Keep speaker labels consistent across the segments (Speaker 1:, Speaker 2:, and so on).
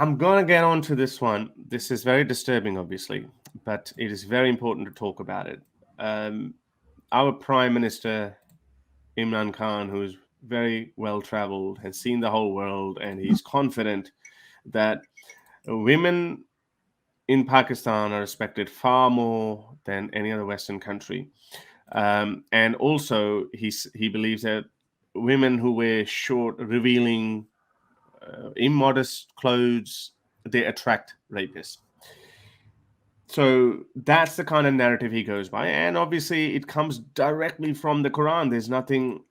Speaker 1: I'm going to get on to this one. This is very disturbing, obviously, but it is very important to talk about it. Our Prime Minister, Imran Khan, who is very well traveled, has seen the whole world, and he's confident that women in Pakistan are respected far more than any other Western country. And also, he believes that women who wear short, revealing, immodest clothes, they attract rapists. So that's the kind of narrative he goes by, and obviously it comes directly from the Quran.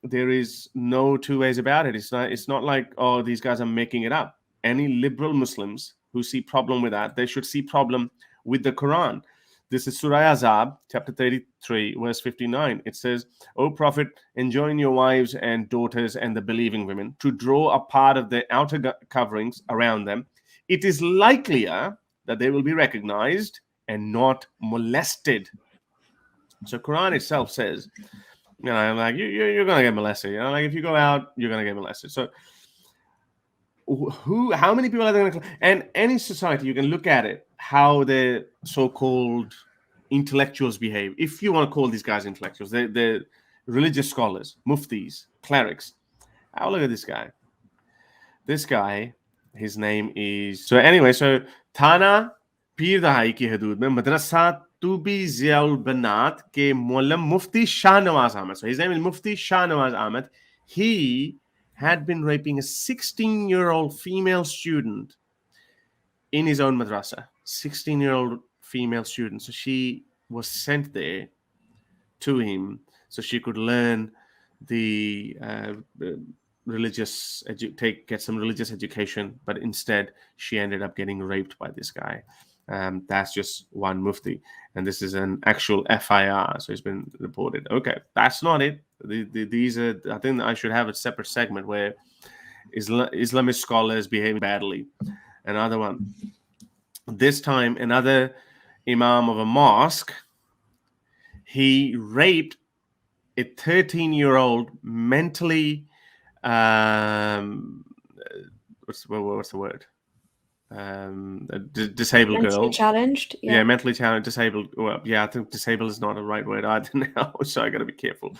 Speaker 1: There is no two ways about it. It's not like, oh, these guys are making it up. Any liberal Muslims who see problem with that, they should see problem with the Quran. This is Surah Azab, chapter 33, verse 59. It says, "O Prophet, enjoin your wives and daughters and the believing women to draw a part of their outer coverings around them. It is likelier that they will be recognized and not molested." So Quran itself says, like you're going to get molested. Like if you go out, you're going to get molested. So how many people are there going to? And any society, you can look at it, how the so-called intellectuals behave. If you want to call these guys intellectuals, they're religious scholars, muftis, clerics. Oh, look at this guy. This guy, his name is. So anyway, so Thana पीर दहाई की हदूद में मदरसा तूबी ज़ियाउल बनात के मौलम मुफ्ती Shah Nawaz Ahmed. So his name is Mufti Shah Nawaz Ahmed. He had been raping a 16-year-old female student in his own madrasa. 16-year-old female student. So she was sent there to him so she could learn the get some religious education, but instead she ended up getting raped by this guy. That's just one mufti, and this is an actual FIR, so it's been reported. Okay, that's not it. These are, I think I should have a separate segment where Islamic scholars behaving badly. Another one. This time, another imam of a mosque, he raped a 13-year-old mentally what's the word? A disabled
Speaker 2: mentally
Speaker 1: girl.
Speaker 2: Challenged.
Speaker 1: Yeah, mentally challenged, disabled. Well, yeah, I think disabled is not a right word either now, so I got to be careful.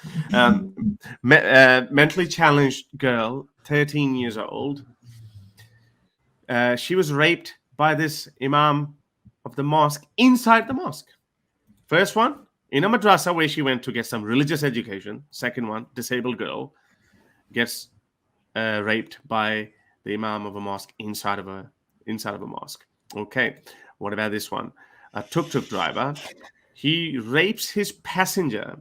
Speaker 1: Mentally challenged girl, 13 years old. She was raped by this imam of the mosque inside the mosque. First one, in a madrasa where she went to get some religious education. Second one, disabled girl gets raped by the imam of a mosque inside of a mosque. Okay, what about this one? A tuk-tuk driver, he rapes his passenger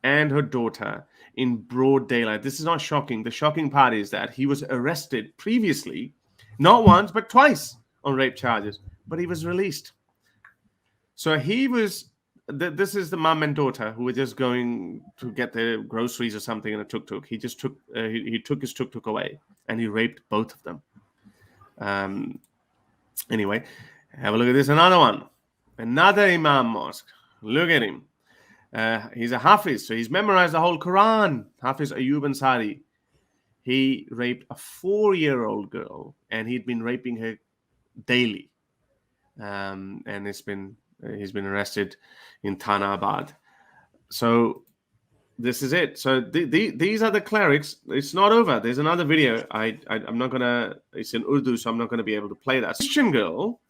Speaker 1: and her daughter in broad daylight. This is not shocking. The shocking part is that he was arrested previously, not once, but twice on rape charges, but he was released. So he was, this is the mom and daughter who were just going to get their groceries or something in a tuk-tuk. He just took, he took his tuk-tuk away and he raped both of them. Anyway, have a look at this. Another one. Another Imam mosque. Look at him. He's a Hafiz, so he's memorized the whole Quran. Hafiz Ayub Ansari. He raped a 4-year-old girl, and he'd been raping her daily. And he's been arrested in Thanabad. So this is it. So these are the clerics. It's not over. There's another video. I'm not gonna. It's in Urdu, so I'm not gonna be able to play that. Christian girl.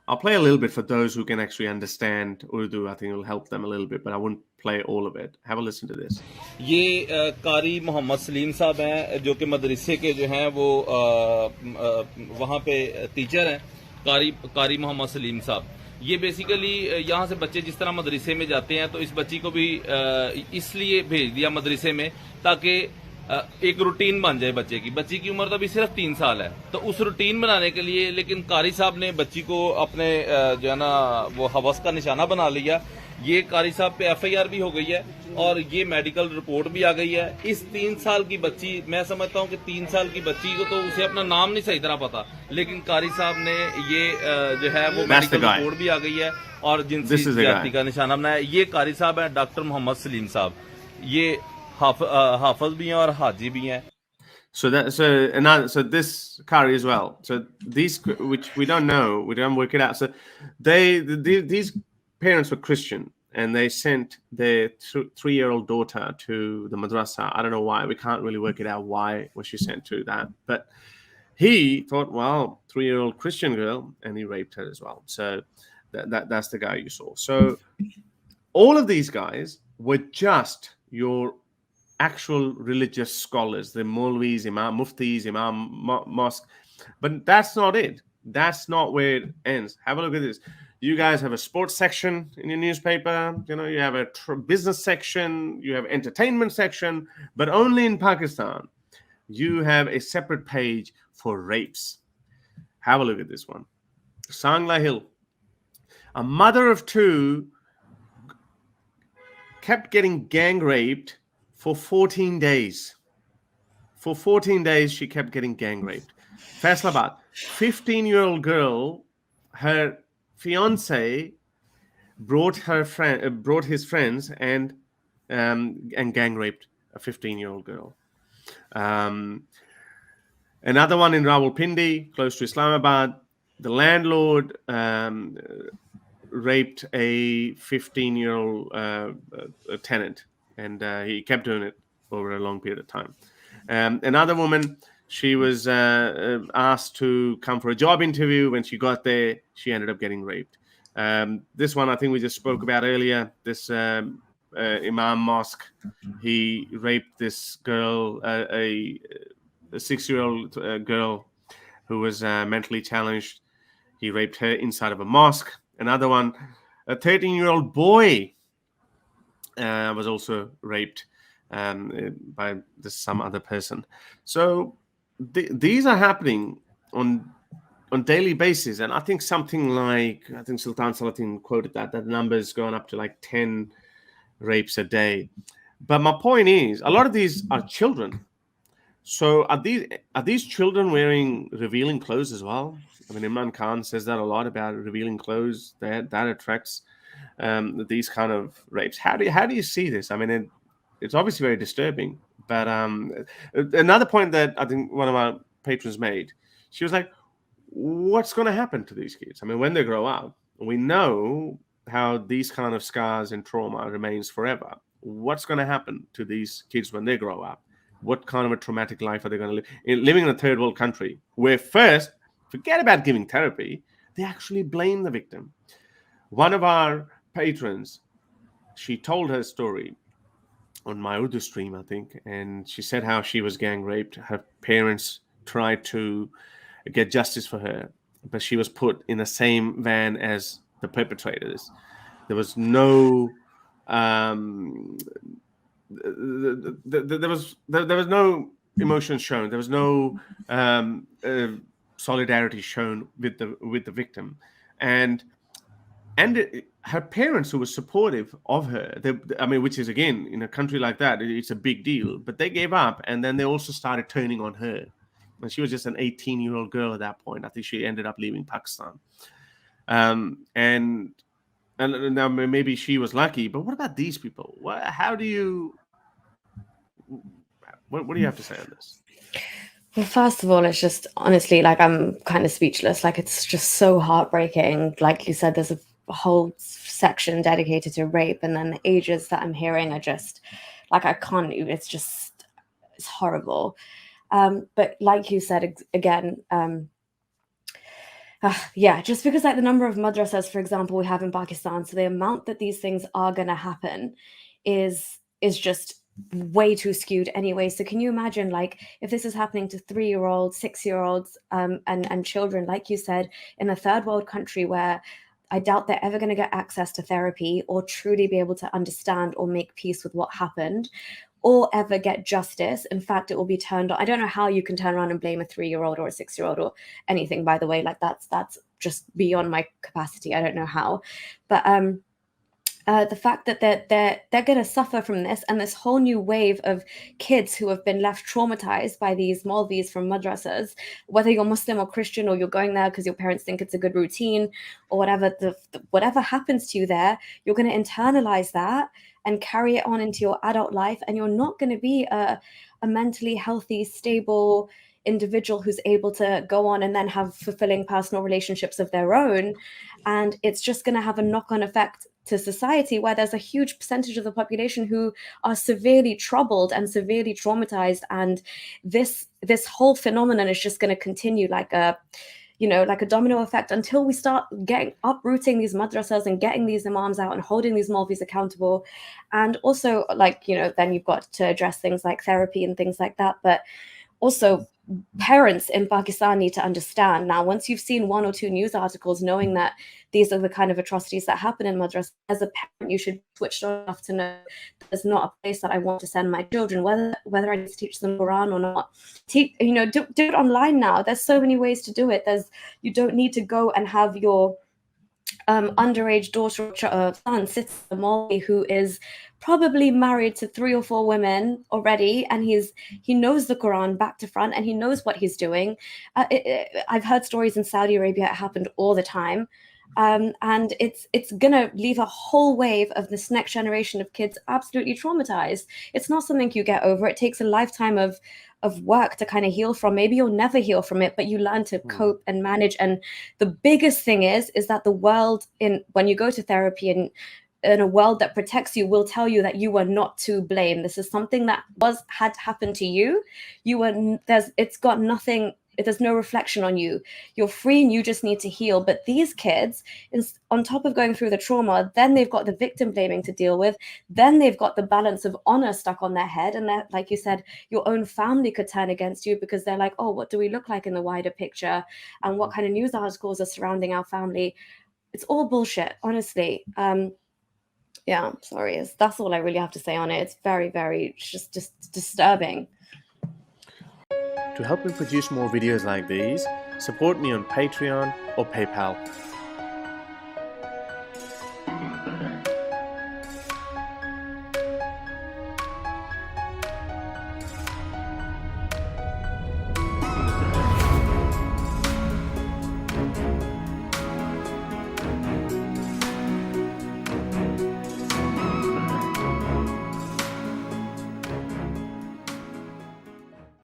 Speaker 1: I'll play a little bit for those who can actually understand Urdu. I think it will help them a little bit, but I wouldn't play all of it. Have a listen to this.
Speaker 3: ये कारी मोहम्मद सलीम साहब हैं जो कि मदरसे के जो हैं वो वहाँ पे टीचर हैं कारी मोहम्मद सलीम साहब ये बेसिकली यहाँ से बच्चे जिस तरह मदरसे में जाते हैं तो इस बच्ची को भी इसलिए भेज दिया मदरसे में ताकि एक रूटीन बन जाए बच्ची की उम्र तो अभी सिर्फ 3 साल है तो उस रूटीन बनाने के लिए लेकिन कारी साहब ने बच्ची को अपने जो है ना वो हवस का निशाना बना लिया ये कारी साहब पे FIR भी हो गई है और ये मेडिकल रिपोर्ट भी आ गई है इस 3 साल की बच्ची मैं समझता हूँ कि 3 साल की बच्ची को तो उसे अपना नाम नहीं सही तरह पता लेकिन कारी साहब ने ये जो है वो मेडिकल रिपोर्ट भी आ गई है और जिनसी ज्यादती का निशाना बनाया ये कारी साहब है डॉक्टर मोहम्मद सलीम साहब ये हाफिज भी हैं और हाजी भी हैं.
Speaker 1: So this Kari as well. So these, which we don't know, we don't work it out. So these parents were Christian, and they sent their 3-year-old daughter to the madrasa. I don't know why. We can't really work it out why was she sent to that. But he thought, well, 3-year-old Christian girl, and he raped her as well. So that's the guy you saw. So all of these guys were just your actual religious scholars, the Maulvis, Imam Muftis, Imam Mosque. But that's not it. That's not where it ends. Have a look at this. You guys have a sports section in your newspaper. You have a business section. You have entertainment section. But only in Pakistan, you have a separate page for rapes. Have a look at this one. Sangla Hill. A mother of 2 kept getting gang raped for 14 days. For 14 days, she kept getting gang raped. Faisalabad, 15-year-old girl, her fiance brought his friends and gang raped a 15-year-old girl. Another one in Rawalpindi, close to Islamabad, the landlord raped a 15-year-old tenant, and he kept doing it over a long period of time. Another woman, she was asked to come for a job interview. When she got there, she ended up getting raped. This one, I think we just spoke about earlier, this Imam Mosque, he raped this girl, a 6-year-old girl who was mentally challenged. He raped her inside of a mosque. Another one, a 13-year-old boy was also raped by some other person. So these are happening on daily basis, and I think something like, I think Sultan Salatin quoted that the number is going up to like 10 rapes a day. But my point is, a lot of these are children. So are these children wearing revealing clothes as well? I mean, Imran Khan says that a lot about revealing clothes. That attracts these kind of rapes. How do you see this? I mean, it's obviously very disturbing. But another point that I think one of our patrons made, she was like, what's going to happen to these kids? I mean, when they grow up, we know how these kind of scars and trauma remains forever. What's going to happen to these kids when they grow up? What kind of a traumatic life are they going to live? Living in a third world country where first, forget about giving therapy, they actually blame the victim. One of our patrons, she told her story on my Urdu stream, I think, and she said how she was gang raped. Her parents tried to get justice for her, but she was put in the same van as the perpetrators. There was no there was no emotion shown. There was no solidarity shown with the victim, and her parents, who were supportive of her, which is, again, in a country like that, it's a big deal. But they gave up, and then they also started turning on her. And she was just an 18-year-old girl at that point. I think she ended up leaving Pakistan. And now maybe she was lucky, but what about these people? What do you have to say on this?
Speaker 2: Well, first of all, it's just, honestly, like, I'm kind of speechless. Like, it's just so heartbreaking. Like you said, there's a whole section dedicated to rape, and then the ages that I'm hearing are just, like, I can't even, it's horrible. But like you said, again, just because, like, the number of madrasas, for example, we have in Pakistan, so the amount that these things are going to happen is just way too skewed anyway. So can you imagine, like, if this is happening to 3-year-olds, 6-year-olds, and children, like you said, in a third world country where I doubt they're ever going to get access to therapy or truly be able to understand or make peace with what happened, or ever get justice. In fact, it will be turned on. I don't know how you can turn around and blame a 3-year-old or a 6-year-old or anything, by the way. Like, that's just beyond my capacity. I don't know how. But the fact that they're going to suffer from this, and this whole new wave of kids who have been left traumatized by these Maulvis from madrasas, whether you're Muslim or Christian, or you're going there because your parents think it's a good routine or whatever, whatever happens to you there, you're going to internalize that and carry it on into your adult life, and you're not going to be a mentally healthy, stable individual who's able to go on and then have fulfilling personal relationships of their own. And it's just going to have a knock-on effect to society, where there's a huge percentage of the population who are severely troubled and severely traumatized, and this whole phenomenon is just going to continue like a domino effect until we start uprooting these madrasas and getting these imams out and holding these Maulvis accountable. And also, then you've got to address things like therapy and things like that. But also, parents in Pakistan need to understand now, once you've seen one or two news articles knowing that these are the kind of atrocities that happen in madrasa, as a parent, you should be switched on enough to know there's not a place that I want to send my children, whether I need to teach them Quran or not. Do it online now. There's so many ways to do it. You don't need to go and have your underage daughter or son sits in a Maulvi who is probably married to 3 or 4 women already, and he knows the Quran back to front, and he knows what he's doing. I've heard stories in Saudi Arabia. It happened all the time. And it's gonna leave a whole wave of this next generation of kids absolutely traumatized. It's not something you get over. It takes a lifetime of work to kind of heal from. Maybe you'll never heal from it, but you learn to cope and manage. And the biggest thing is that the world, when you go to therapy and in a world that protects you, will tell you that you were not to blame. This is something that had happened to you. It's got nothing. There's no reflection on you. You're free and you just need to heal. But these kids, on top of going through the trauma, then they've got the victim blaming to deal with. Then they've got the balance of honor stuck on their head. And that, like you said, your own family could turn against you because they're like, oh, what do we look like in the wider picture? And what kind of news articles are surrounding our family? It's all bullshit, honestly. Yeah, sorry. That's all I really have to say on it. It's very, very just disturbing.
Speaker 1: To help me produce more videos like these, support me on Patreon or PayPal.